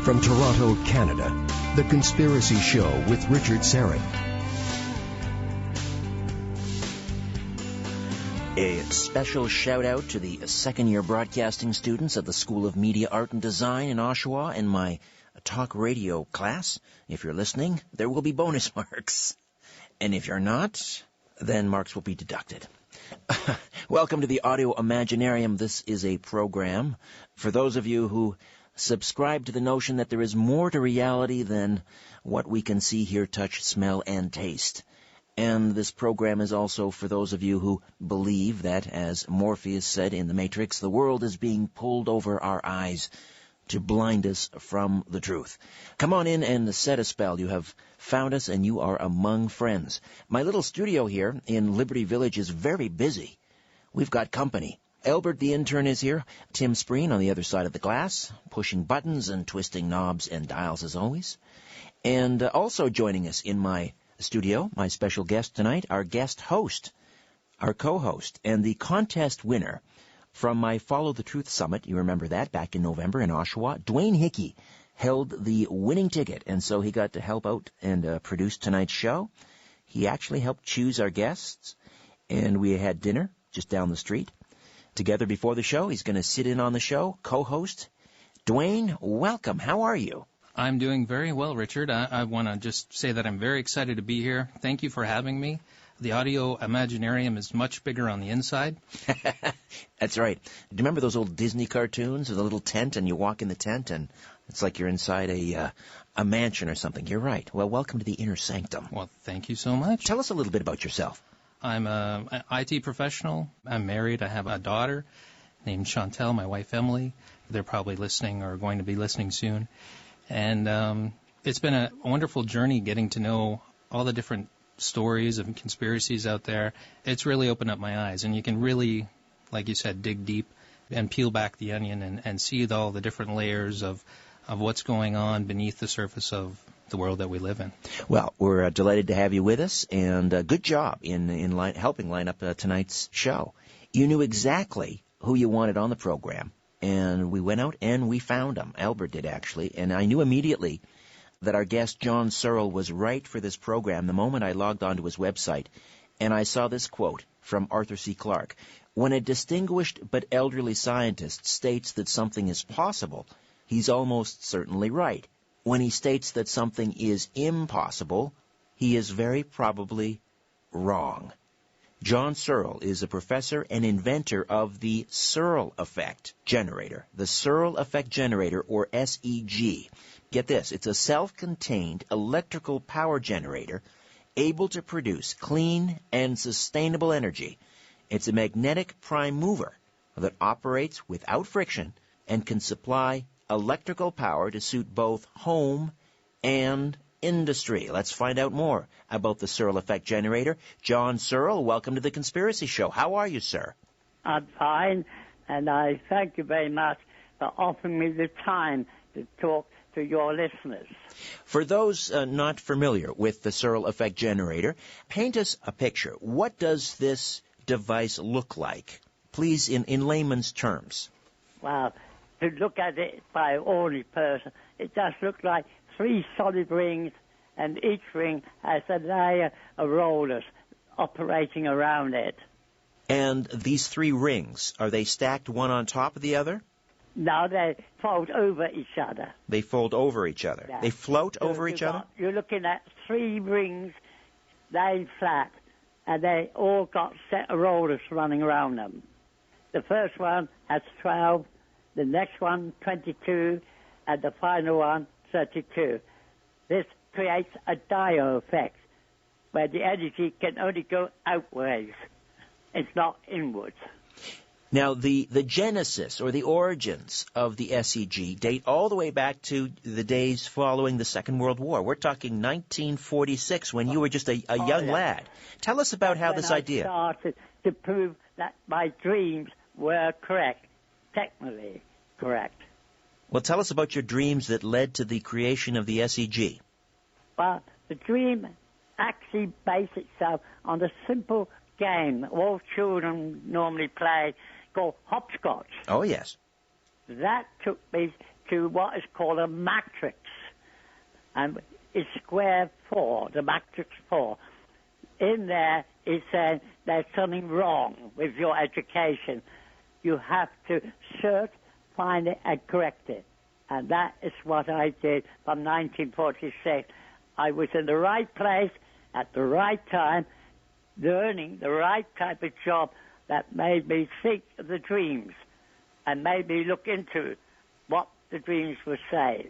From Toronto, Canada, The Conspiracy Show with Richard Syrett. A special shout-out to the second-year broadcasting students at the School of Media, Art and Design in Oshawa in my talk radio class. If you're listening, there will be bonus marks. And if you're not, then marks will be deducted. Welcome to the Audio Imaginarium. This is a program for those of you who subscribe to the notion that there is more to reality than what we can see, hear, touch, smell, and taste. And this program is also for those of you who believe that, as Morpheus said in The Matrix, the world is being pulled over our eyes to blind us from the truth. Come on in and set a spell. You have found us and you are among friends. My little studio here in Liberty Village is very busy. We've got company. Albert the intern is here. Tim Spreen on the other side of the glass, pushing buttons and twisting knobs and dials as always. And also joining us in my studio, my special guest tonight, our guest host, our co-host, and the contest winner from my Follow the Truth Summit. You remember that back in November in Oshawa. Dwayne Hickey held the winning ticket, and so he got to help out and produce tonight's show. He actually helped choose our guests, and we had dinner just down the street together before the show. He's going to sit in on the show, co-host. Dwayne, welcome. How are you? I'm doing very well, Richard. I want to just say that I'm very excited to be here. Thank you for having me. The Audio Imaginarium is much bigger on the inside. That's right. Do you remember those old Disney cartoons with a little tent, and you walk in the tent, and it's like you're inside a mansion or something? You're right. Well, welcome to the inner sanctum. Well, thank you so much. Tell us a little bit about yourself. I'm an IT professional. I'm married. I have a daughter named Chantel, my wife Emily. They're probably listening or going to be listening soon. And it's been a wonderful journey getting to know all the different stories and conspiracies out there. It's really opened up my eyes, and you can really, like you said, dig deep and peel back the onion and see all the different layers of what's going on beneath the surface of the world that we live in. Well, we're delighted to have you with us, and good job in helping line up tonight's show. You knew exactly who you wanted on the program. And we went out and we found him. Albert did, actually. And I knew immediately that our guest, John Searl, was right for this program the moment I logged onto his website. And I saw this quote from Arthur C. Clarke. When a distinguished but elderly scientist states that something is possible, he's almost certainly right. When he states that something is impossible, he is very probably wrong. John Searl is a professor and inventor of the Searl effect generator, the Searl effect generator, or SEG. Get this, it's a self-contained electrical power generator able to produce clean and sustainable energy. It's a magnetic prime mover that operates without friction and can supply electrical power to suit both home and industry. Let's find out more about the Searl effect generator. John Searl, welcome to the Conspiracy Show. How are you, sir? I'm fine, and I thank you very much for offering me the time to talk to your listeners. For those not familiar with the Searl effect generator, paint us a picture. What does this device look like? Please, in layman's terms. Well, to look at it by an ordinary person, it does look like 3 solid rings, and each ring has a layer of rollers operating around it. And these 3 rings, are they stacked one on top of the other? No, they fold over each other. They fold over each other. Yeah. They float over each other? You're looking at 3 rings laid flat, and they all got set of rollers running around them. The first one has 12, the next one 22, and the final one 32. This creates a diode effect where the energy can only go outwards. It's not inwards. Now, the genesis or the origins of the SEG date all the way back to the days following the Second World War. We're talking 1946 when you were just a young lad. Tell us about how this idea... I started to prove that my dreams were correct, technically correct. Well, tell us about your dreams that led to the creation of the SEG. Well, the dream actually based itself on a simple game all children normally play called hopscotch. Oh, yes. That took me to what is called a matrix. And it's square 4, the matrix 4. In there, it says there's something wrong with your education. You have to search, find it, and correct it. And that is what I did from 1946. I was in the right place at the right time, learning the right type of job that made me think of the dreams and made me look into what the dreams were saying.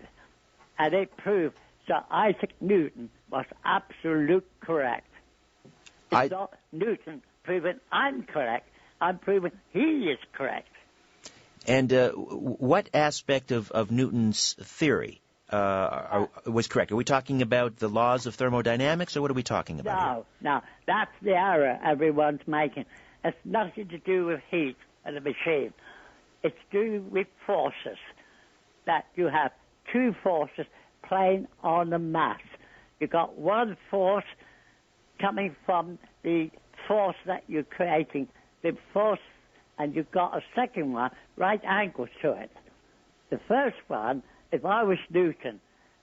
And it proved that Isaac Newton was absolute correct. It's not Newton proving I'm correct. I'm proving he is correct. And what aspect of Newton's theory was correct? Are we talking about the laws of thermodynamics, or what are we talking about? No, that's the error everyone's making. It's nothing to do with heat and the machine. It's to do with forces, that you have two forces playing on the mass. You've got one force coming from the force that you're creating, the force, and you've got a second one, right angle to it. The first one, if I was Newton,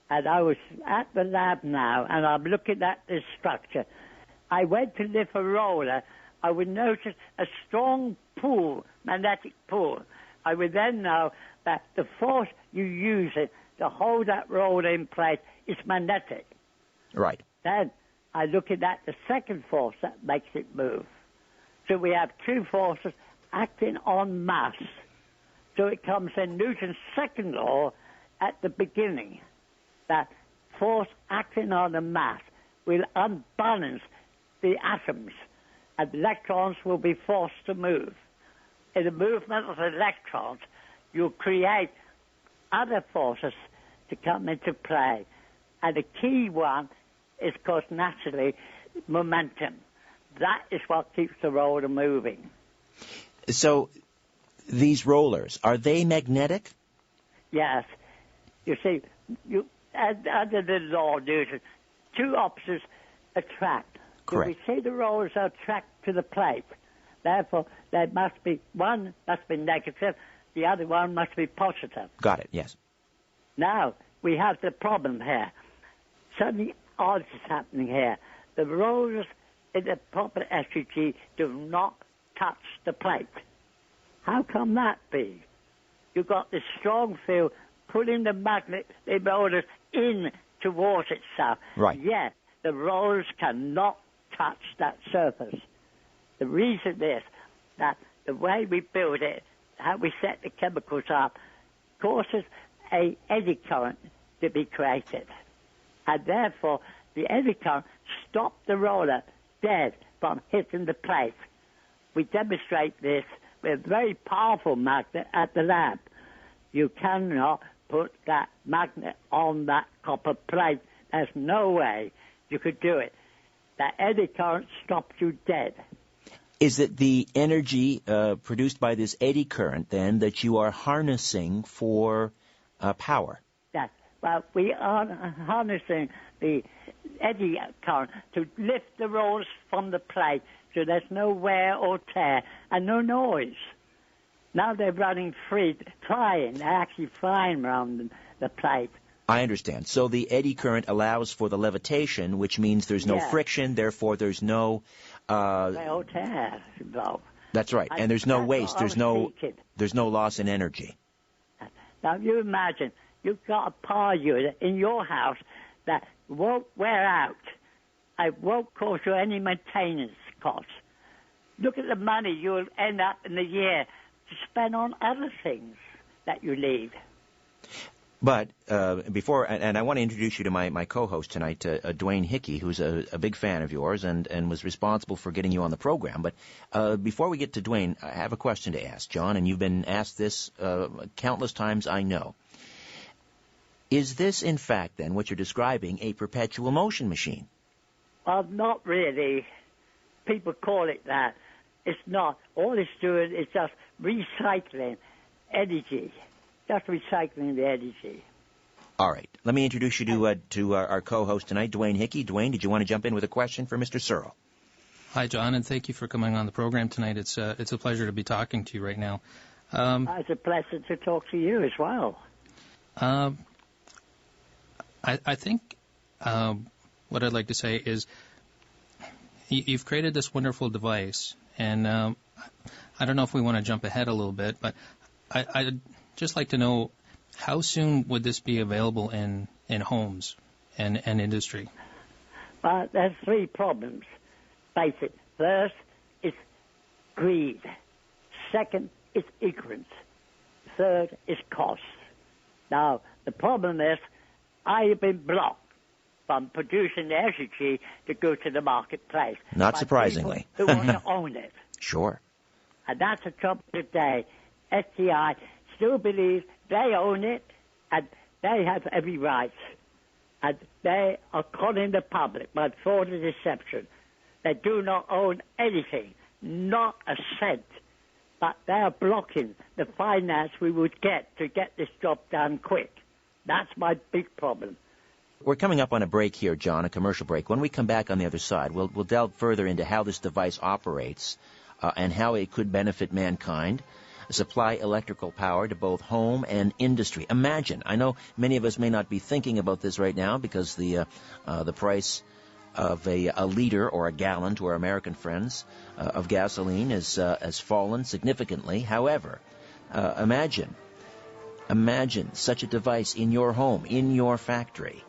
and I was at the lab now, and I'm looking at this structure, I went to lift a roller, I would notice a strong pull, magnetic pull. I would then know that the force you're using to hold that roller in place is magnetic. Right. Then I look at the second force that makes it move. So we have two forces acting on mass. So it comes in Newton's second law at the beginning, that force acting on the mass will unbalance the atoms, and electrons will be forced to move. In the movement of electrons, you create other forces to come into play. And the key one is, of course, naturally, momentum. That is what keeps the roller moving. So these rollers, are they magnetic? Yes. You see, under the law of Newton, two opposites attract. Correct. So we see the rollers attract to the plate. Therefore, there must be one must be negative, the other one must be positive. Got it, yes. Now, we have the problem here. Something odd is happening here. The rollers in the proper SEG do not touch the plate. How can that be? You've got this strong field pulling the rollers in towards itself. Right. Yet, the rollers cannot touch that surface. The reason is that the way we build it, how we set the chemicals up, causes an eddy current to be created. And therefore, the eddy current stops the roller dead from hitting the plate. We demonstrate this with a very powerful magnet at the lab. You cannot put that magnet on that copper plate. There's no way you could do it. That eddy current stops you dead. Is it the energy produced by this eddy current, then, that you are harnessing for power? Yes. Well, we are harnessing the eddy current to lift the rollers from the plate so there's no wear or tear and no noise. Now they're running free, flying. They're actually flying around the plate. I understand. So the eddy current allows for the levitation, which means there's no friction, therefore there's no... wear or tear involved. That's right. And there's no waste. There's no loss in energy. Now, you imagine, you've got a power unit in your house that won't wear out. It won't cause you any maintenance costs. Look at the money you'll end up in the year to spend on other things that you leave. But before, and I want to introduce you to my co-host tonight, Dwayne Hickey, who's a big fan of yours and was responsible for getting you on the program. But before we get to Dwayne, I have a question to ask, John, and you've been asked this countless times, I know. Is this, in fact, then, what you're describing, a perpetual motion machine? Well, not really. People call it that. It's not. All it's doing is just recycling energy. Just recycling the energy. All right. Let me introduce you to our co-host tonight, Dwayne Hickey. Dwayne, did you want to jump in with a question for Mr. Searl? Hi, John, and thank you for coming on the program tonight. It's a pleasure to be talking to you right now. It's a pleasure to talk to you as well. I think what I'd like to say is you've created this wonderful device, and I don't know if we want to jump ahead a little bit, but I'd just like to know how soon would this be available in homes and industry? But there's three problems. Basic. First, it's greed. Second, it's ignorance. Third, is cost. Now, the problem is I have been blocked from producing the energy to go to the marketplace. Not surprisingly. Who want to own it. Sure. And that's the trouble today. STI still believes they own it and they have every right. And they are calling the public by fraud and deception. They do not own anything, not a cent. But they are blocking the finance we would get to get this job done quick. That's my big problem. We're coming up on a break here, John, a commercial break. When we come back on the other side, we'll delve further into how this device operates and how it could benefit mankind, supply electrical power to both home and industry. Imagine, I know many of us may not be thinking about this right now because the price of a liter or a gallon to our American friends of gasoline has fallen significantly. However, imagine such a device in your home, in your factory.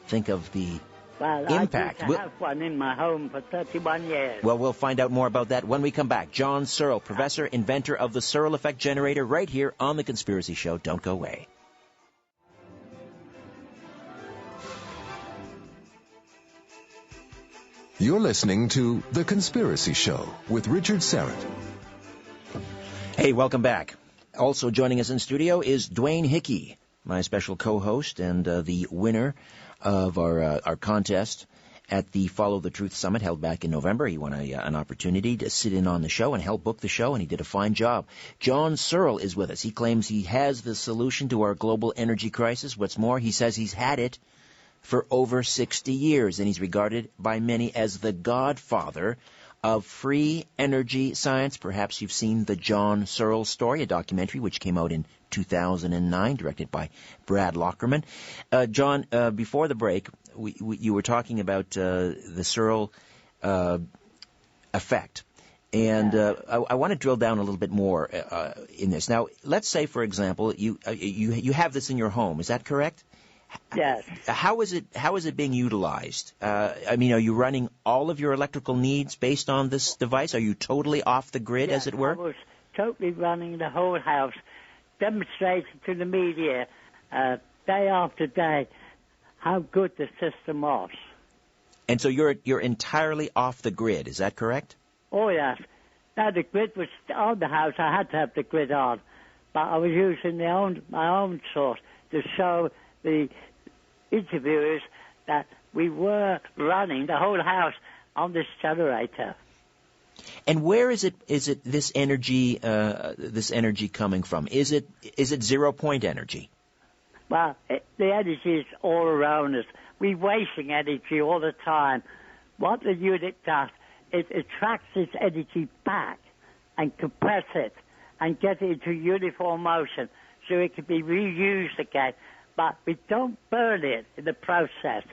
Think of the impact. I used to have one in my home for 31 years. Well, we'll find out more about that when we come back. John Searl, professor, inventor of the Searl effect generator, right here on The Conspiracy Show. Don't go away. You're listening to The Conspiracy Show with Richard Syrett. Hey, welcome back. Also joining us in studio is Dwayne Hickey, my special co-host and the winner of our contest at the Follow the Truth Summit held back in November. He won an opportunity to sit in on the show and help book the show, and he did a fine job. John Searl is with us. He claims he has the solution to our global energy crisis. What's more, he says he's had it for over 60 years, and he's regarded by many as the godfather of free energy science. Perhaps you've seen the John Searl Story, a documentary which came out in 2009, directed by Brad Lockerman. John, before the break, you were talking about the Searl effect. And I want to drill down a little bit more in this. Now, let's say, for example, you have this in your home. Is that correct? Yes. How is it being utilized? I mean, are you running all of your electrical needs based on this device? Are you totally off the grid, as it were? I was totally running the whole house, demonstrating to the media day after day how good the system was. And so you're entirely off the grid. Is that correct? Oh, yes. Now, the grid was on the house. I had to have the grid on. But I was using my own source to show the interviewers that we were running the whole house on this generator. And where is it this energy coming from? Is it 0 point energy? Well, the energy is all around us. We're wasting energy all the time. What the unit does, it attracts its energy back and compresses it and gets it into uniform motion so it can be reused again. But we don't burn it in the process.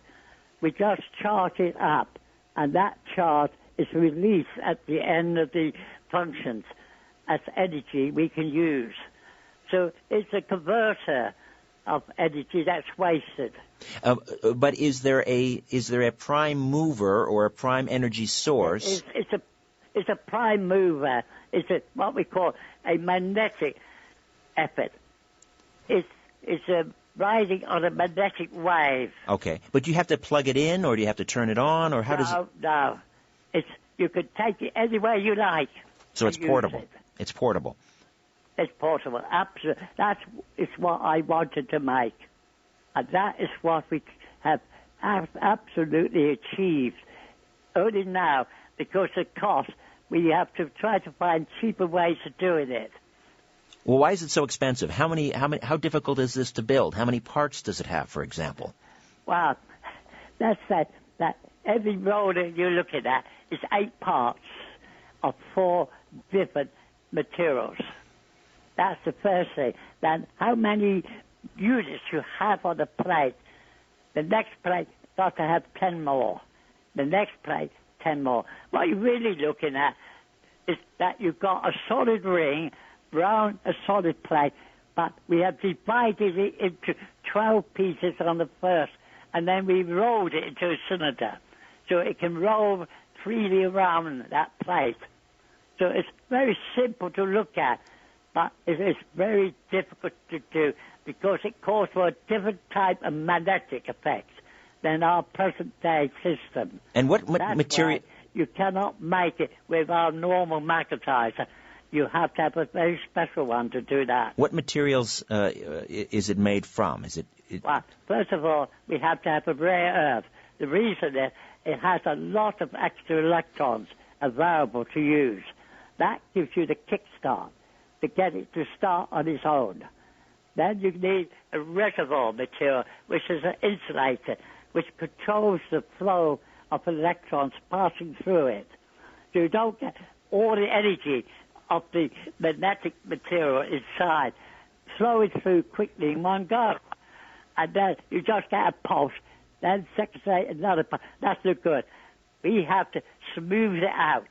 We just charge it up, and that charge is released at the end of the functions as energy we can use. So it's a converter of energy that's wasted. But is there a prime mover or a prime energy source? It's a prime mover. It's what we call a magnetic effort. It's a riding on a magnetic wave. Okay, but do you have to plug it in, or do you have to turn it on, or how does it? No. You could take it anywhere you like. So it's portable. It's portable. It's portable. Absolutely. It's what I wanted to make, and that is what we have absolutely achieved. Only now, because of cost, we have to try to find cheaper ways of doing it. Well, why is it so expensive? How difficult is this to build? How many parts does it have, for example? Well, that's that every roller you're looking at is 8 parts of 4 different materials. That's the first thing. Then how many units you have on the plate, the next plate got to have 10 more. The next plate, 10 more. What you're really looking at is that you've got a solid ring, round a solid plate, but we have divided it into 12 pieces on the first, and then we rolled it into a cylinder, so it can roll freely around that plate. So it's very simple to look at, but it is very difficult to do because it calls for a different type of magnetic effect than our present-day system. And what material? You cannot make it with our normal magnetizer. You have to have a very special one to do that. What materials is it made from? Well, first of all, we have to have a rare earth. The reason is it has a lot of extra electrons available to use. That gives you the kickstart to get it to start on its own. Then you need a reservoir material, which is an insulator, which controls the flow of electrons passing through it. So you don't get all the energy of the magnetic material inside flowing through quickly in one go. And then you just get a pulse, then second another pulse. That's no good. We have to smooth it out,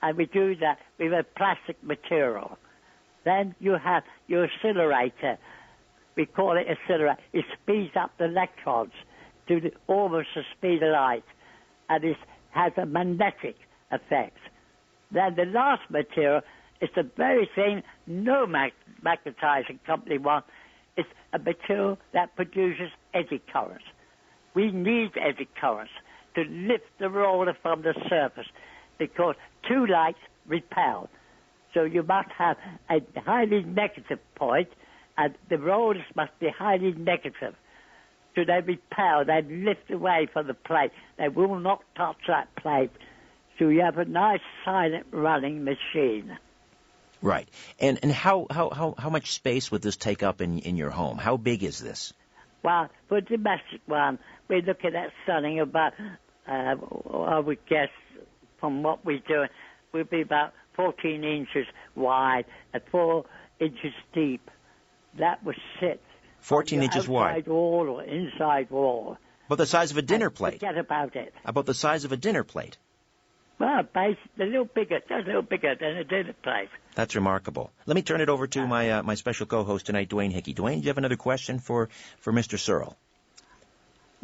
and we do that with a plastic material. Then you have your accelerator. We call it accelerator. It speeds up the electrons to almost the speed of light, and it has a magnetic effect. Then the last material is the very thing no magnetizing company wants. It's a material that produces eddy currents. We need eddy currents to lift the roller from the surface because two lights repel. So you must have a highly negative point, and the rollers must be highly negative. So they repel, they lift away from the plate. They will not touch that plate. So you have a nice silent running machine. Right. And how much space would this take up in your home? How big is this? Well, for a domestic one, we're looking at something about, I would guess, from what we're doing, would be about 14 inches wide and 4 inches deep. That would sit 14 inches wide. Outside wall or inside wall. About the size of a dinner plate. Forget about it. About the size of a dinner plate. Well, just a little bigger than a dinner plate. That's remarkable. Let me turn it over to my special co-host tonight, Dwayne Hickey. Dwayne, do you have another question for Mr. Searl?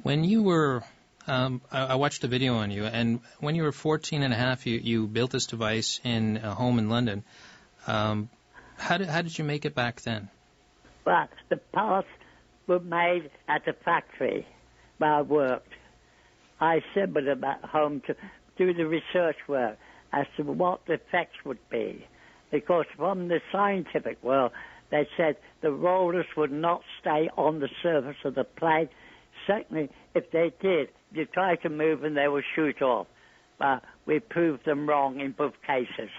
When you were, I watched a video on you, and when you were 14 and a half, you built this device in a home in London. How did you make it back then? Well, the parts were made at the factory where I worked. I assembled them at home to do the research work as to what the effects would be. Because from the scientific world, they said the rollers would not stay on the surface of the plate. Certainly, if they did, you try to move them, they will shoot off. But we proved them wrong in both cases.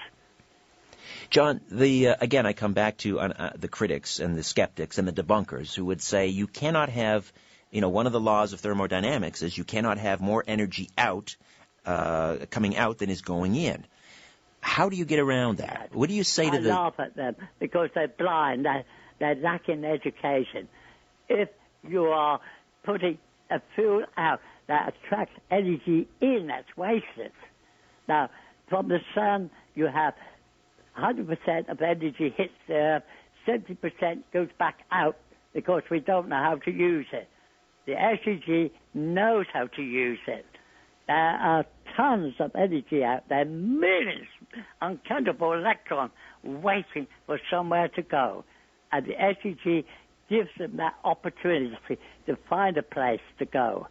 John, again, I come back to the critics and the skeptics and the debunkers who would say you cannot have, one of the laws of thermodynamics is you cannot have more energy coming out than is going in. How do you get around that? What do you say to I laugh at them because they're blind. They're lacking education. If you are putting a fuel out that attracts energy in, that's wasted. Now, from the sun, you have 100% of energy hits the earth, 70% goes back out because we don't know how to use it. The SEG knows how to use it. There are tons of energy out there, millions, uncountable electrons waiting for somewhere to go. And the SEG gives them that opportunity to find a place to go.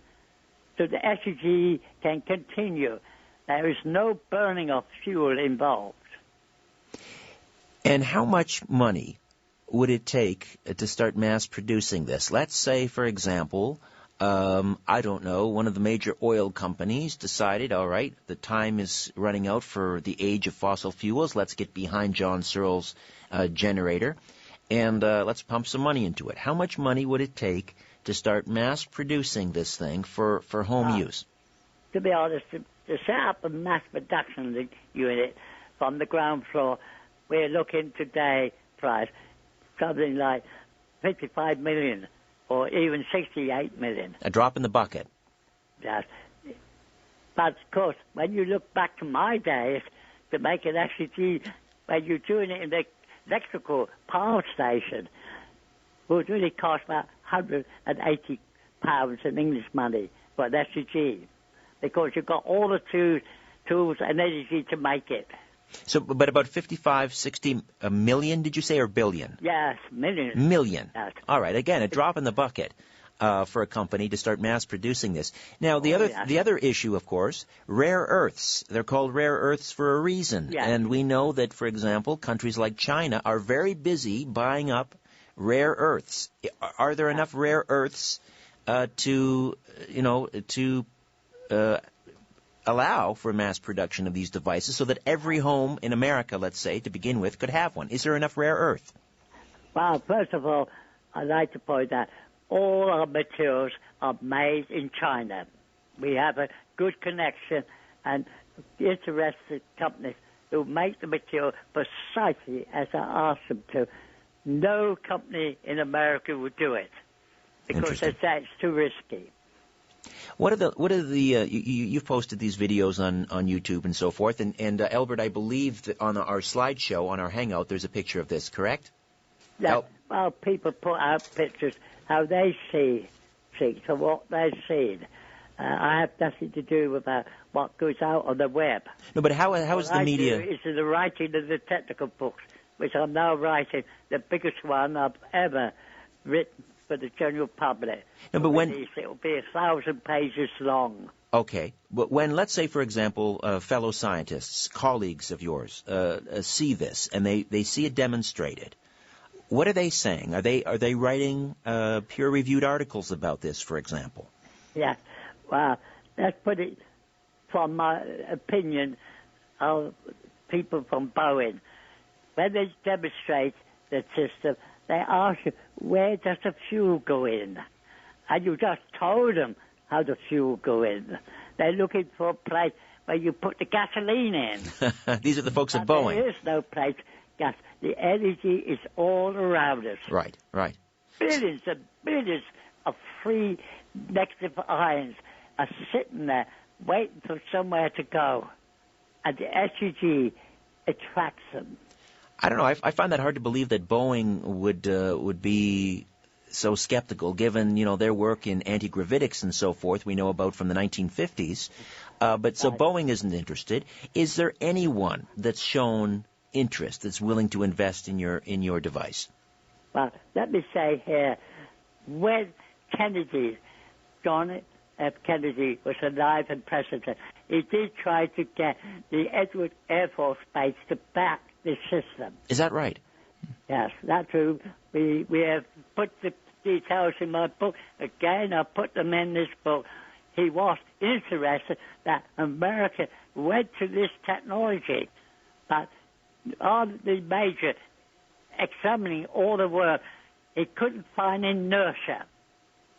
So the SEG can continue. There is no burning of fuel involved. And how much money would it take to start mass producing this? Let's say, for example, I don't know, one of the major oil companies decided, all right, the time is running out for the age of fossil fuels. Let's get behind John Searle's generator, and let's pump some money into it. How much money would it take to start mass producing this thing for home use? To be honest, to set up a mass production unit from the ground floor, we're looking today, price, something like 55 million or even 68 million. A drop in the bucket. Yes. But, of course, when you look back to my days, to make an SEG, when you're doing it in the electrical power station, it would really cost about £180 in English money for an SEG, because you've got all the tools and energy to make it. So, but about 55, 60 million, did you say, or billion? Yes, millions. Million. Yes. All right. Again, a drop in the bucket for a company to start mass producing this. Now, the other issue, of course, rare earths. They're called rare earths for a reason. Yes. And we know that, for example, countries like China are very busy buying up rare earths. Are there enough rare earths to allow for mass production of these devices so that every home in America, let's say, to begin with, could have one? Is there enough rare earth? Well, first of all, I'd like to point out all our materials are made in China. We have a good connection and interested companies who make the material precisely as I asked them to. No company in America would do it because they say it's too risky. You've posted these videos on YouTube and so forth, and Albert, I believe that on our slideshow, on our Hangout, there's a picture of this, correct? Yeah, well, people put out pictures how they see things and what they've seen. I have nothing to do with what goes out on the web. No, but how is the media? It's the writing of the technical books, which I'm now writing, the biggest one I've ever written for the general public. No, but when it will be 1,000 pages long. Okay, but when, let's say, for example, fellow scientists, colleagues of yours, see this and they see it demonstrated, what are they saying? Are they writing peer-reviewed articles about this, for example? Yeah, well, let's put it from my opinion of people from Boeing. When they demonstrate the system, they ask you, where does the fuel go in? And you just told them how the fuel go in. They're looking for a place where you put the gasoline in. These are the folks at Boeing. There is no place. Gas. The energy is all around us. Right. Billions and billions of free negative ions are sitting there waiting for somewhere to go. And the SEG attracts them. I don't know. I find that hard to believe that Boeing would be so skeptical, given their work in anti-gravitics and so forth. We know about from the 1950s, but so Boeing isn't interested. Is there anyone that's shown interest, that's willing to invest in your device? Well, let me say here, when John F. Kennedy was alive and president, he did try to get the Edward Air Force Base to back the system. Is that right? Yes, that's true. We have put the details in my book. Again, I put them in this book. He was interested that America went to this technology, but on the major examining all the work, he couldn't find inertia.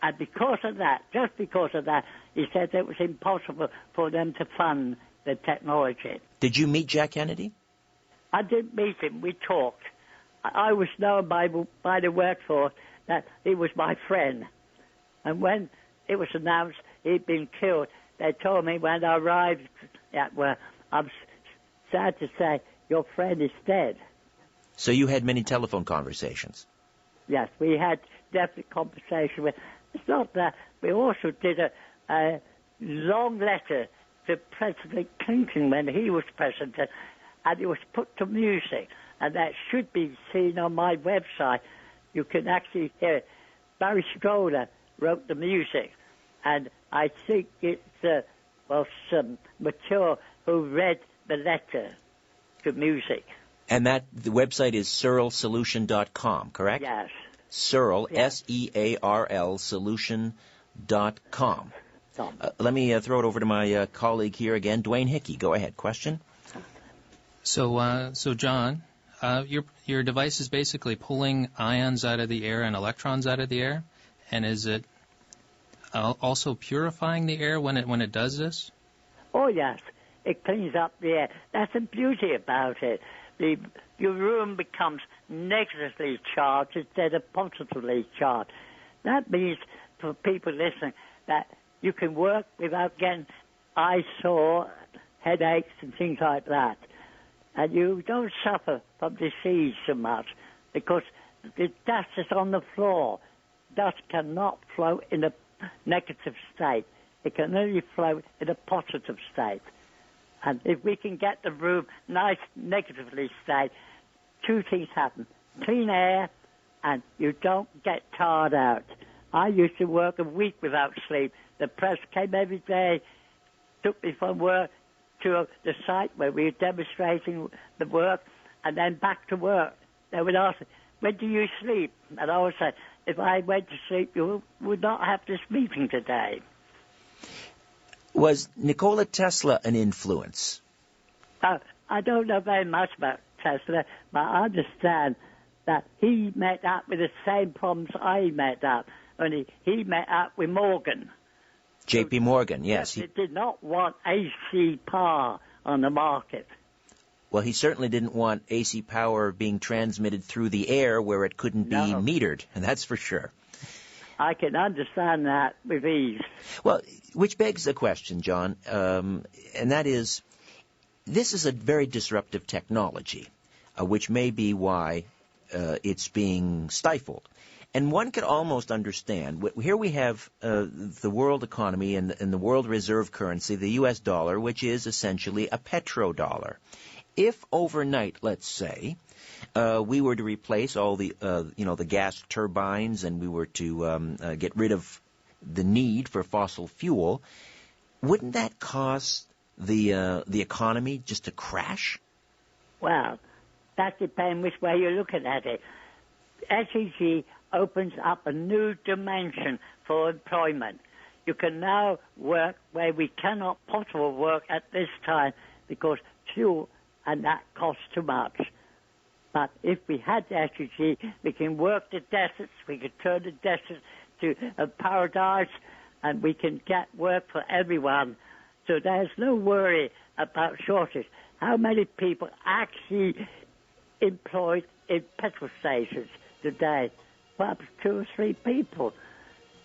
And because of that, just because of that, he said it was impossible for them to fund the technology. Did you meet Jack Kennedy? I didn't meet him. We talked. I was known by the workforce that he was my friend. And when it was announced he'd been killed, they told me when I arrived at where I'm sad to say, your friend is dead. So you had many telephone conversations? Yes, we had definite conversation with. It's not that. We also did a long letter to President Clinton when he was president, and it was put to music, and that should be seen on my website. You can actually hear it. Barry Stroller wrote the music, and I think it's some mature who read the letter to music. And the website is searlsolution.com, correct? Yes. Searl, yes. Searl, solution.com. Let me throw it over to my colleague here again, Dwayne Hickey. Go ahead. Question? So John, your device is basically pulling ions out of the air and electrons out of the air, and is it also purifying the air when it does this? Oh yes, it cleans up the air. That's the beauty about it. Your room becomes negatively charged instead of positively charged. That means, for people listening, that you can work without getting eyesore, headaches, and things like that. And you don't suffer from disease so much because the dust is on the floor. Dust cannot float in a negative state. It can only float in a positive state. And if we can get the room nice negatively state, two things happen. Clean air, and you don't get tired out. I used to work a week without sleep. The press came every day, took me from work to the site where we were demonstrating the work, and then back to work. They would ask me, when do you sleep? And I would say, if I went to sleep, you would not have this meeting today. Was Nikola Tesla an influence? I don't know very much about Tesla, but I understand that he met up with the same problems I met up, only he met up with Morgan. J.P. Morgan, yes. He did not want AC power on the market. Well, he certainly didn't want AC power being transmitted through the air where it couldn't be metered, and that's for sure. I can understand that with ease. Well, which begs the question, John, and that is, this is a very disruptive technology, which may be why it's being stifled. And one could almost understand, here we have the world economy and the world reserve currency, the U.S. dollar, which is essentially a petrodollar. If overnight, let's say, we were to replace all the, the gas turbines and we were to get rid of the need for fossil fuel, wouldn't that cause the economy just to crash? Well, that depends which way you're looking at it. SEG opens up a new dimension for employment. You can now work where we cannot possibly work at this time because fuel and that costs too much. But if we had the SEG, we can work the deserts, we can turn the deserts to a paradise, and we can get work for everyone. So there's no worry about shortage. How many people actually employed in petrol stations today? Perhaps 2 or 3 people.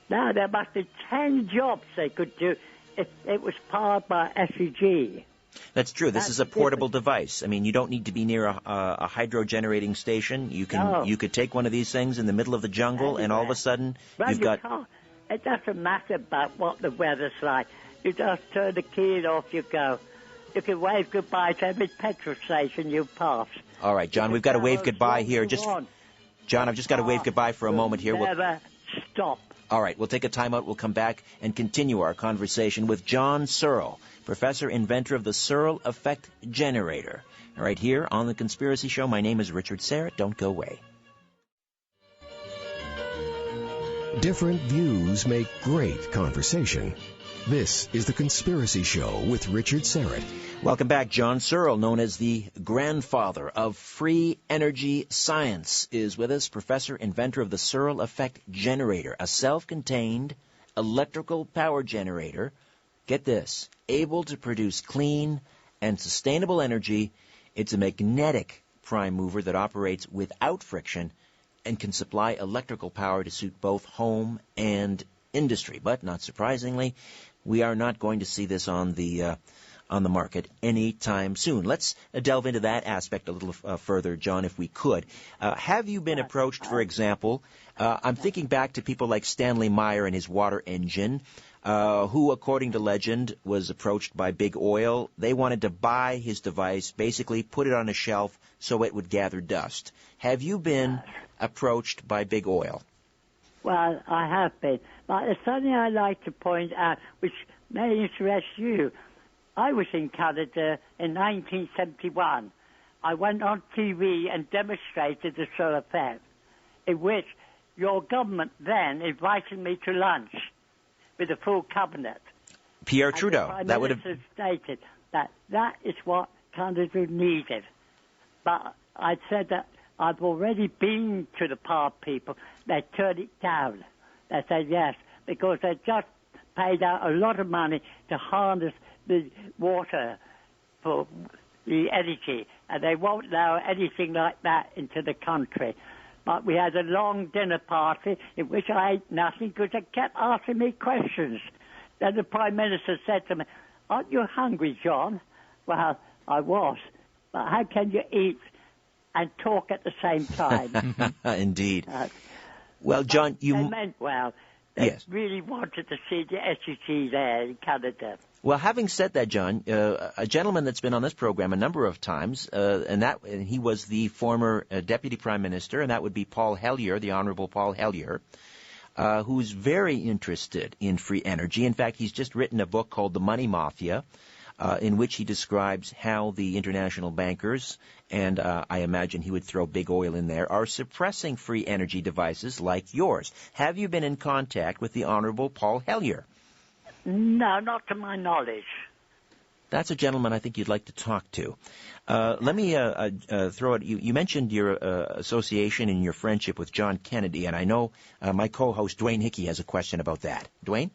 Now there must be 10 jobs they could do if it was powered by SEG. That's true. This is a portable device. I mean, you don't need to be near a hydro-generating station. You could take one of these things in the middle of the jungle, and all of a sudden you've got... It doesn't matter about what the weather's like. You just turn the key and off you go. You can wave goodbye to every petrol station you pass. All right, John, we've got to wave goodbye here. John, I've just got to wave goodbye for a moment here. Never stop. All right, we'll take a timeout. We'll come back and continue our conversation with John Searl, professor, inventor of the Searl effect generator. Right here on The Conspiracy Show, my name is Richard Syrett. Don't go away. Different views make great conversation. This is The Conspiracy Show with Richard Syrett. Welcome back. John Searl, known as the grandfather of free energy science, is with us. Professor, inventor of the Searl effect generator, a self-contained electrical power generator. Get this, able to produce clean and sustainable energy. It's a magnetic prime mover that operates without friction and can supply electrical power to suit both home and industry. But not surprisingly, we are not going to see this on the market anytime soon. Let's delve into that aspect a little further, John, if we could. Have you been approached, for example, I'm thinking back to people like Stanley Meyer and his water engine, who, according to legend, was approached by Big Oil. They wanted to buy his device, basically put it on a shelf so it would gather dust. Have you been approached by Big Oil? Well, I have been. But there's something I'd like to point out which may interest you. I was in Canada in 1971. I went on TV and demonstrated the Searl effect, in which your government then invited me to lunch with the full cabinet. Pierre Trudeau. That would have stated that is what Canada needed. But I said that I've already been to the power people. They turned it down. They said yes, because they just paid out a lot of money to harness the water for the energy, and they won't allow anything like that into the country. But we had a long dinner party in which I ate nothing because they kept asking me questions. Then the Prime Minister said to me, "Aren't you hungry, John?" Well, I was. But how can you eat and talk at the same time? Indeed. Well, John, They meant well. They Yes. really wanted to see the SEG there in Canada. Well, having said that, John, a gentleman that's been on this program a number of times, and he was the former Deputy Prime Minister, and that would be Paul Hellyer, the Honorable Paul Hellyer, who's very interested in free energy. In fact, he's just written a book called The Money Mafia, in which he describes how the international bankers, and I imagine he would throw big oil in there, are suppressing free energy devices like yours. Have you been in contact with the Honorable Paul Hellyer? No, not to my knowledge. That's a gentleman I think you'd like to talk to. Let me throw it. You mentioned your association and your friendship with John Kennedy, and I know my co-host Dwayne Hickey has a question about that. Dwayne?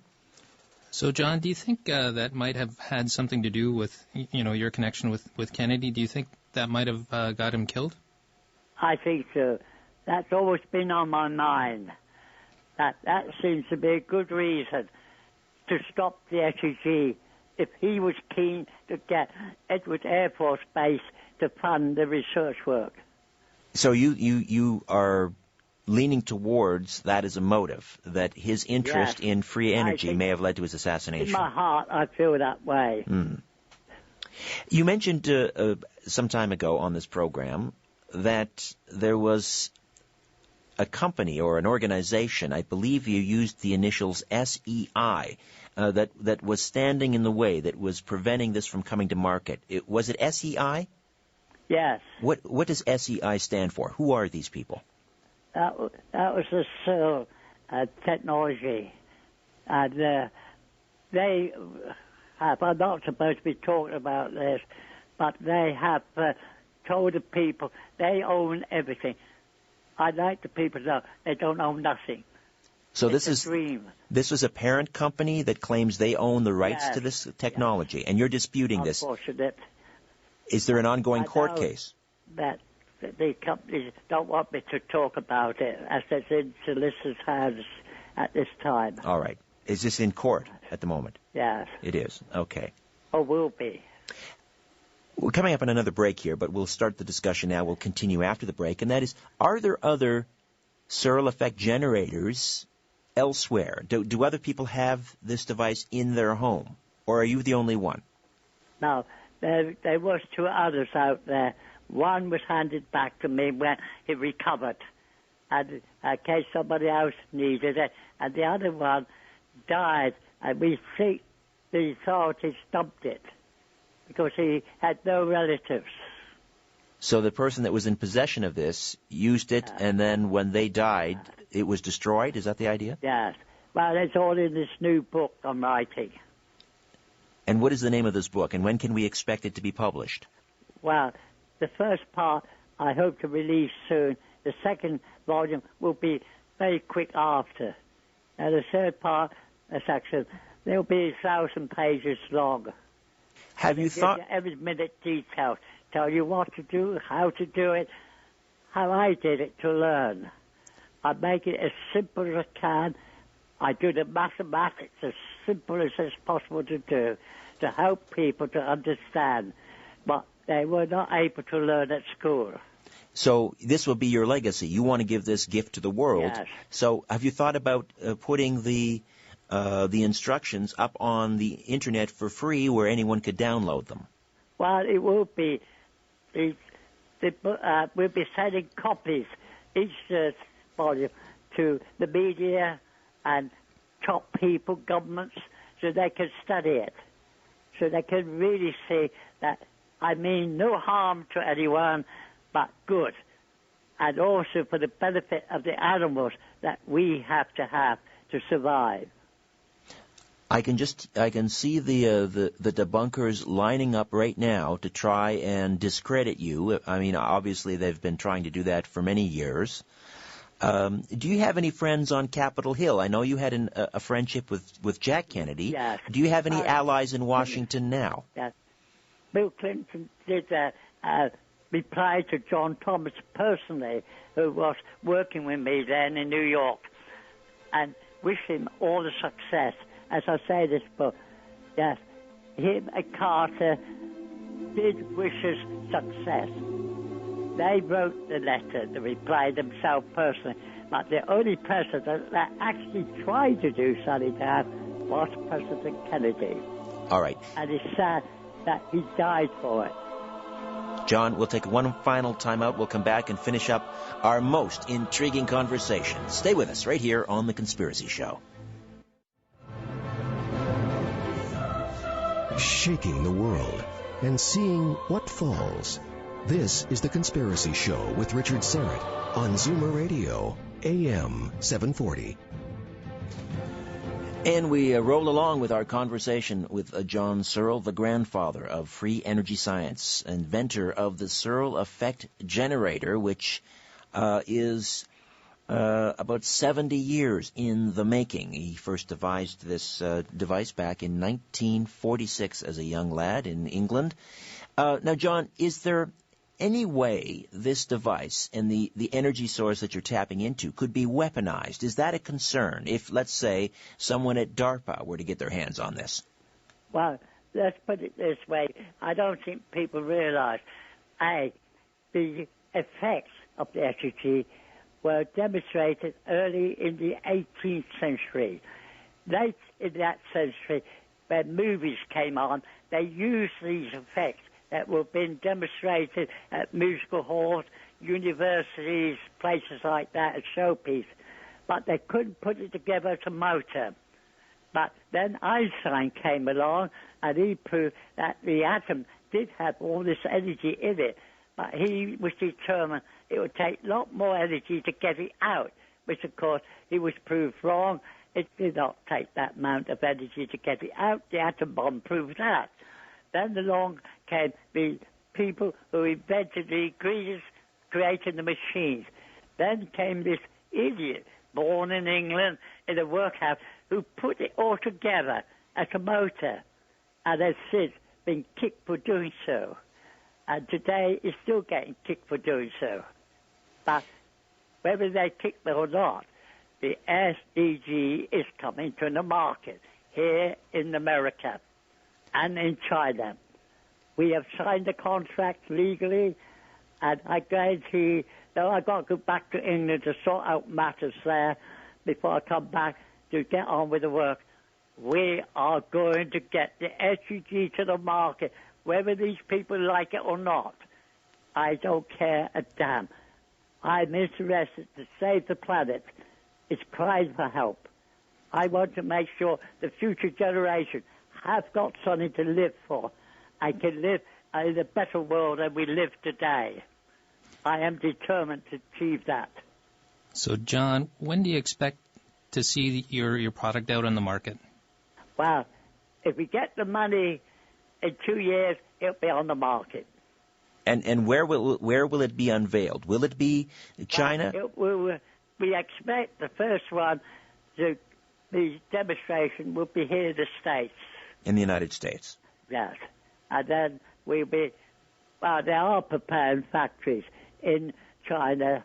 So, John, do you think that might have had something to do with, your connection with Kennedy? Do you think that might have got him killed? I think so. That's always been on my mind. That seems to be a good reason to stop the SEG if he was keen to get Edwards Air Force Base to fund the research work. So you are leaning towards that as a motive, that his interest in free energy may have led to his assassination. In my heart, I feel that way. You mentioned some time ago on this program that there was a company or an organization, I believe you used the initials SEI, that was standing in the way, that was preventing this from coming to market. Was it SEI? Yes. What does SEI stand for? Who are these people? That was the Searl technology. And they have, I'm not supposed to be talking about this, but they have told the people they own everything. I'd like the people to know they don't own nothing. So it's a dream. This was a parent company that claims they own the rights to this technology, and you're disputing this. Unfortunate. Is there an ongoing court case? That the companies don't want me to talk about it, as it's in solicitors' hands at this time. All right. Is this in court at the moment? Yes. It is. Okay. Or will be. We're coming up on another break here, but we'll start the discussion now. We'll continue after the break, and that is, are there other Searl effect generators elsewhere? Do other people have this device in their home, or are you the only one? No, there was two others out there. One was handed back to me when it recovered, and in case somebody else needed it, and the other one died, and we think the authorities dumped it because he had no relatives. So the person that was in possession of this used it, and then when they died, it was destroyed? Is that the idea? Yes. Well, it's all in this new book I'm writing. And what is the name of this book, and when can we expect it to be published? Well, the first part I hope to release soon. The second volume will be very quick after. And the third part, a section, they'll be 1,000 pages long. Have you thought... Every minute details. Tell you what to do, how to do it, how I did it to learn. I make it as simple as I can. I do the mathematics as simple as it's possible to do to help people to understand what they were not able to learn at school. So this will be your legacy. You want to give this gift to the world. Yes. So have you thought about putting the instructions up on the Internet for free where anyone could download them? Well, it will be. We'll be sending copies, each volume, to the media and top people, governments, so they can study it, so they can really see that I mean no harm to anyone, but good, and also for the benefit of the animals that we have to survive. I can see the debunkers lining up right now to try and discredit you. I mean, obviously they've been trying to do that for many years. Do you have any friends on Capitol Hill? I know you had a friendship with Jack Kennedy. Yes. Do you have any allies in Washington now? Yes. Bill Clinton did replied to John Thomas personally, who was working with me then in New York, and wish him all the success. As I say this book, yes, him and Carter did wish us success. They wrote the letter, the reply themselves personally, but the only president that actually tried to do something to have was President Kennedy. All right. And it's sad that he died for it. John, we'll take one final time out. We'll come back and finish up our most intriguing conversation. Stay with us right here on The Conspiracy Show. Shaking the world and seeing what falls. This is The Conspiracy Show with Richard Syrett on Zoomer Radio, AM 740. And we roll along with our conversation with John Searl, the grandfather of free energy science, inventor of the Searl effect generator, which is about 70 years in the making. He first devised this device back in 1946 as a young lad in England. Now, John, is there any way this device and the energy source that you're tapping into could be weaponized? Is that a concern if, let's say, someone at DARPA were to get their hands on this? Well, let's put it this way. I don't think people realize, the effects of the SEG were demonstrated early in the 18th century. Late in that century, when movies came on, they used these effects that were being demonstrated at musical halls, universities, places like that, as showpiece. But they couldn't put it together as a motor. But then Einstein came along, and he proved that the atom did have all this energy in it. But he was determined it would take a lot more energy to get it out, which, of course, he was proved wrong. It did not take that amount of energy to get it out. The atom bomb proved that. Then along came the people who invented the ingredients, creating the machines. Then came this idiot, born in England, in a workhouse, who put it all together as a motor, and has since been kicked for doing so. And today is still getting kicked for doing so. But whether they kick it or not, the SEG is coming to the market here in America and in China. We have signed the contract legally, and I guarantee, though I've got to go back to England to sort out matters there before I come back to get on with the work, we are going to get the SEG to the market, whether these people like it or not. I don't care a damn. I'm interested to save the planet. It's crying for help. I want to make sure the future generation have got something to live for and can live in a better world than we live today. I am determined to achieve that. So, John, when do you expect to see your product out on the market? Well, if we get the money in 2 years, it'll be on the market. And where will it be unveiled? Will it be China? We expect the first one, the demonstration will be here in the States. In the United States? Yes. And then we'll be, there are preparing factories in China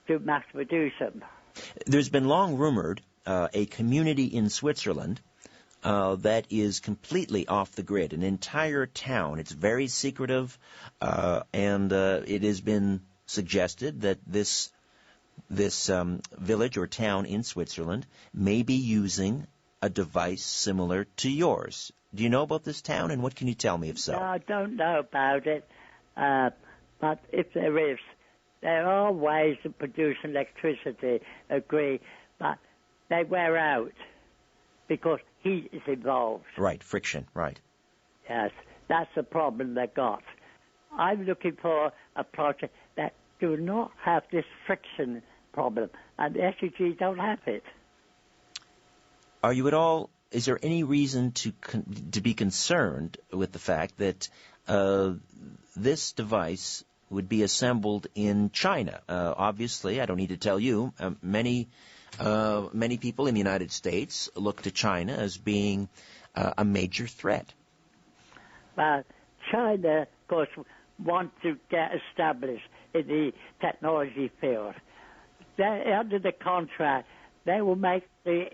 to mass produce them. There's been long rumored a community in Switzerland that is completely off the grid, an entire town. It's very secretive, and it has been suggested that this village or town in Switzerland may be using a device similar to yours. Do you know about this town, and what can you tell me if so? No, I don't know about it, but if there is, there are ways to produce electricity, agree, but they wear out because heat is involved. Right, friction, right. Yes, that's the problem they got. I'm looking for a project that do not have this friction problem, and the SEG don't have it. Are you at all, is there any reason to be concerned with the fact that this device would be assembled in China? Obviously, I don't need to tell you, many people in the United States look to China as being a major threat. Well, China, of course, want to get established in the technology field. Under the contract, they will make the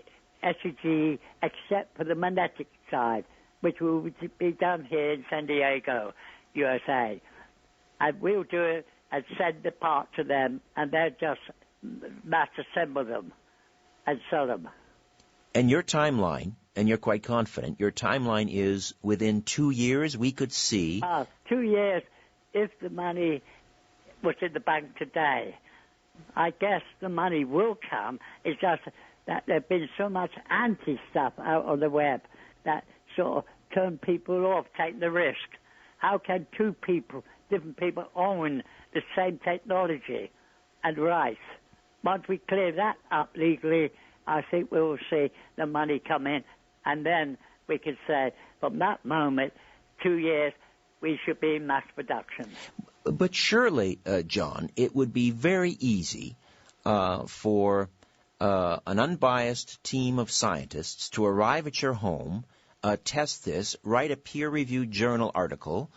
SEG except for the magnetic side, which will be done here in San Diego, USA. And we'll do it and send the part to them, and they'll just mass assemble them and sell them. And your timeline, and you're quite confident, your timeline is within 2 years we could see... 2 years, if the money was in the bank today. I guess the money will come. It's just that there's been so much anti-stuff out on the web that sort of turn people off, take the risk. How can two people, different people, own the same technology and rights? Once we clear that up legally, I think we will see the money come in, and then we can say, from that moment, 2 years, we should be in mass production. But surely, John, it would be very easy for an unbiased team of scientists to arrive at your home, test this, write a peer-reviewed journal article,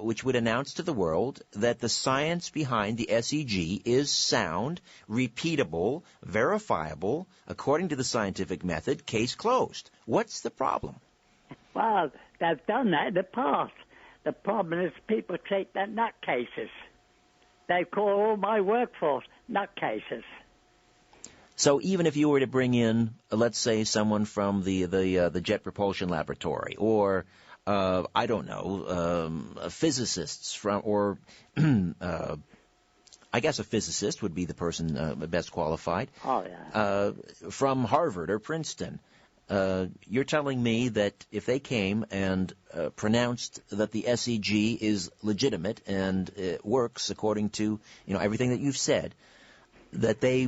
which would announce to the world that the science behind the SEG is sound, repeatable, verifiable, according to the scientific method, case closed. What's the problem? Well, they've done that in the past. The problem is people take their nutcases. They call all my workforce nutcases. So even if you were to bring in, let's say, someone from the Jet Propulsion Laboratory, or I don't know, physicists from, or I guess a physicist would be the person best qualified. Oh yeah. From Harvard or Princeton. You're telling me that if they came and pronounced that the SEG is legitimate and it works according to everything that you've said, that they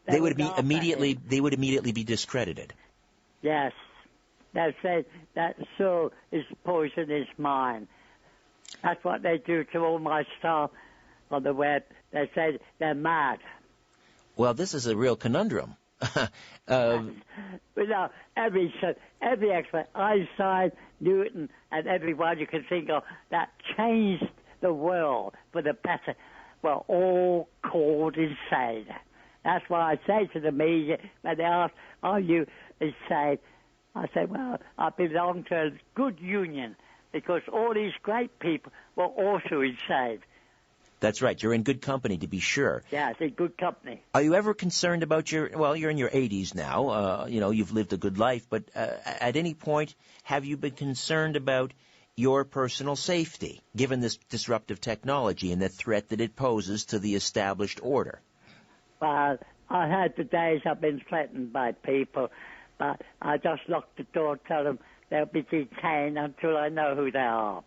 would immediately be discredited. Yes, they say that Searl is poison is mine. That's what they do to all my staff on the web. They say they're mad. Well, this is a real conundrum. But every expert, Einstein, Newton, and everyone you can think of that changed the world for the better were all called insane. That's why I say to the media when they ask, "Are you insane?" I say, "Well, I belong to a good union because all these great people were also insane." That's right. You're in good company, to be sure. Yeah, it's in good company. Are you ever concerned about you're in your 80s now, you've lived a good life, but at any point, have you been concerned about your personal safety, given this disruptive technology and the threat that it poses to the established order? Well, I had the days I've been threatened by people, but I just lock the door, tell them they'll be detained until I know who they are.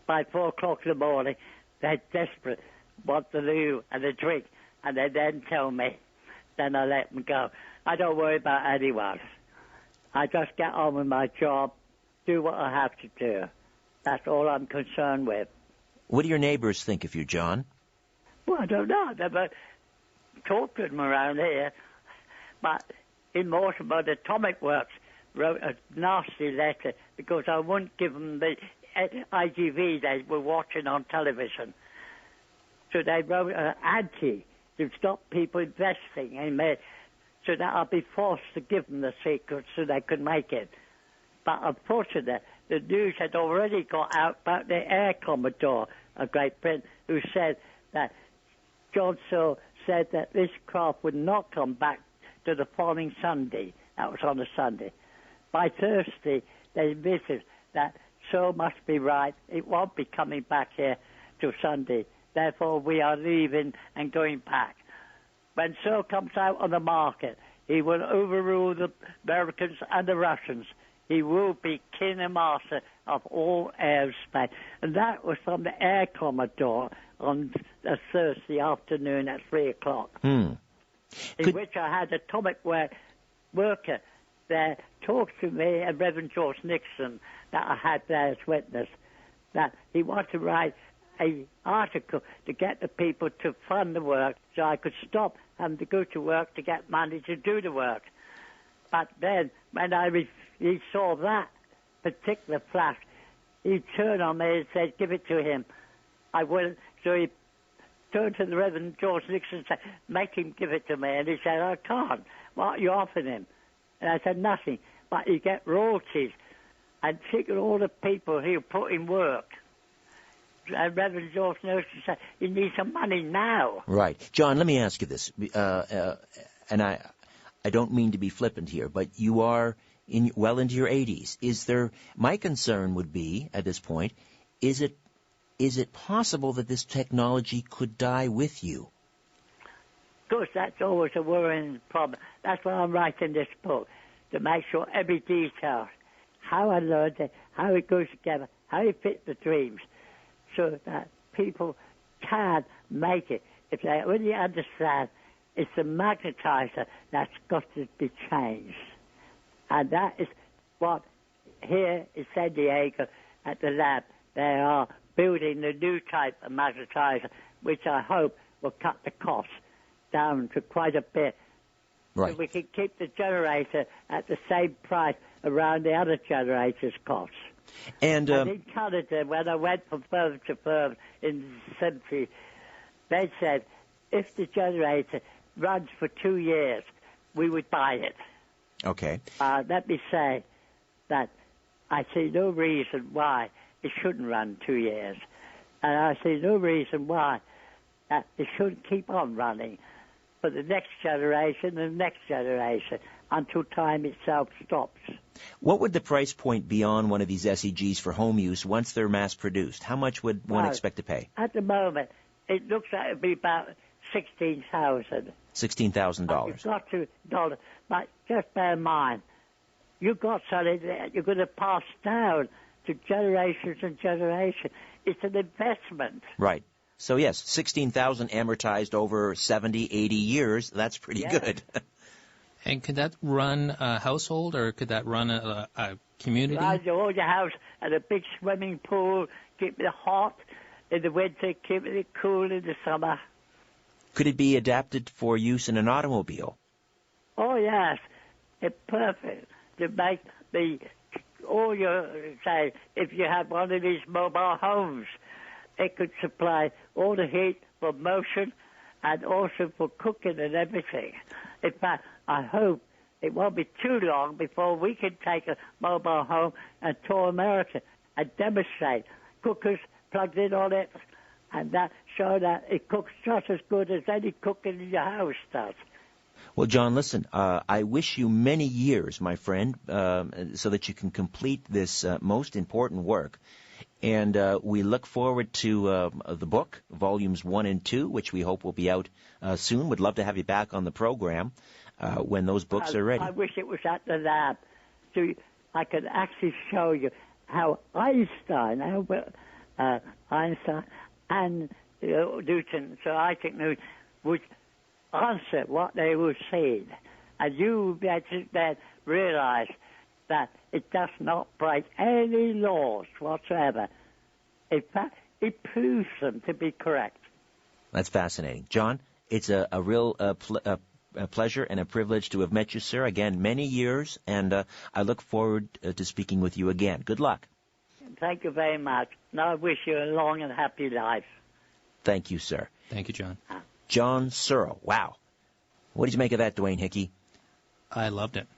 By 4 o'clock in the morning, they're desperate, want the loo and the drink, and they then tell me. Then I let them go. I don't worry about anyone. I just get on with my job, do what I have to do. That's all I'm concerned with. What do your neighbors think of you, John? Well, I don't know. I've never talked to them around here. But in Mortimer, the Atomic Works wrote a nasty letter because I wouldn't give them the IGV they were watching on television. So they wrote an anti to stop people investing in me, so that I'd be forced to give them the secret so they could make it. But unfortunately, the news had already got out about the Air Commodore of Great Britain, who said that John Searl said that this craft would not come back to the following Sunday. That was on a Sunday. By Thursday, they admitted that Searl must be right. It won't be coming back here till Sunday. Therefore, we are leaving and going back. When Searl comes out on the market, he will overrule the Americans and the Russians. He will be king and master of all aerospace. And that was from the Air Commodore on a Thursday afternoon at 3 o'clock. In which I had atomic worker there talk to me and Reverend George Nixon that I had there as witness, that he wanted to write an article to get the people to fund the work so I could stop having to go to work to get money to do the work. But then when he saw that particular flash, he turned on me and said, give it to him. I will. So he turned to the Reverend George Nixon and said, make him give it to me. And he said, I can't. What are you offering him? And I said, nothing. But you get royalties. And think of all the people he'll put in work. And Reverend George Nixon said, you need some money now. Right. John, let me ask you this. And I don't mean to be flippant here, but you are well into your 80s. My concern would be, at this point, is it possible that this technology could die with you? Of course, that's always a worrying problem. That's why I'm writing this book, to make sure every detail, how I learned it, how it goes together, how it fits the dreams, so that people can make it. If they really understand, it's the magnetizer that's got to be changed. And that is what here in San Diego at the lab, they are building the new type of magnetizer, which I hope will cut the cost down to quite a bit. Right. So we can keep the generator at the same price around the other generators' costs. And in Canada, when I went from firm to firm in the 70s, they said, if the generator runs for 2 years, we would buy it. Okay. Let me say that I see no reason why it shouldn't run 2 years. And I see no reason why that it shouldn't keep on running for the next generation and the next generation until time itself stops. What would the price point be on one of these SEGs for home use once they're mass-produced? How much would one expect to pay? At the moment, it looks like it would be about $16,000. $16,000. You've got to, but just bear in mind, you've got something that you're going to pass down to generations and generations. It's an investment. Right. So, yes, $16,000 amortized over 70, 80 years, that's pretty good. And could that run a household, or could that run a community? Run your house and a big swimming pool, keep it hot in the winter, keep it cool in the summer. Could it be adapted for use in an automobile? Oh, yes. It's perfect to make say, if you had one of these mobile homes, it could supply all the heat for motion and also for cooking and everything. In fact, I hope it won't be too long before we can take a mobile home and tour America and demonstrate cookers plugged in on it, and that show that it cooks just as good as any cooking in your house does. Well, John, listen, I wish you many years, my friend, so that you can complete this most important work. And we look forward to the book, Volumes 1 and 2, which we hope will be out soon. Would love to have you back on the program when those books are ready. I wish it was at the lab, so I could actually show you how Einstein and Newton, Sir Isaac Newton, would answer what they were saying. And you would be able to then realize that it does not break any laws whatsoever. In fact, it proves them to be correct. That's fascinating. John, it's a real pleasure and a privilege to have met you, sir. Again, many years, and I look forward to speaking with you again. Good luck. Thank you very much. And I wish you a long and happy life. Thank you, sir. Thank you, John. John Searl. Wow. What did you make of that, Dwayne Hickey? I loved it.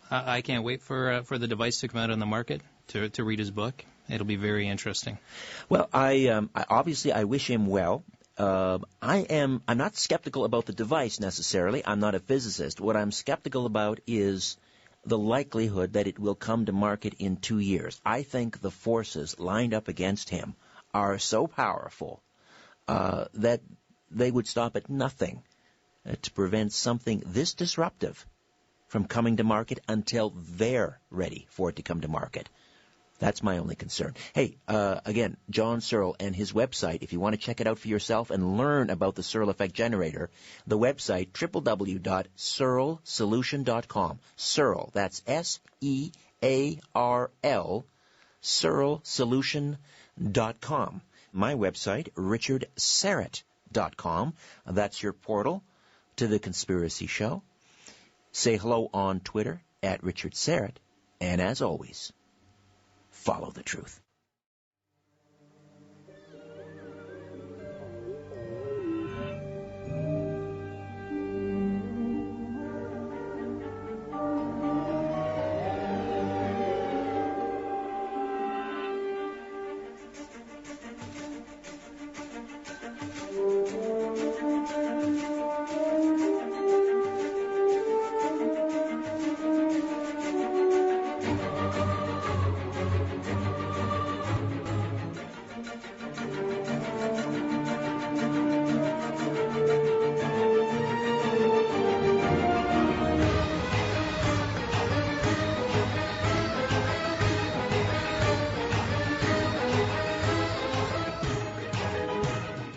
I can't wait for the device to come out on the market to read his book. It'll be very interesting. Well, I obviously I wish him well. I'm not skeptical about the device necessarily. I'm not a physicist. What I'm skeptical about is the likelihood that it will come to market in 2 years. I think the forces lined up against him are so powerful that they would stop at nothing to prevent something this disruptive from coming to market until they're ready for it to come to market. That's my only concern. Hey, again, John Searl and his website, if you want to check it out for yourself and learn about the Searl effect generator, the website, www.searlsolution.com. Searl, that's S-E-A-R-L, searlsolution.com. My website, richardsyrett.com. That's your portal to the Conspiracy Show. Say hello on Twitter, @Richard Syrett. And as always, follow the truth.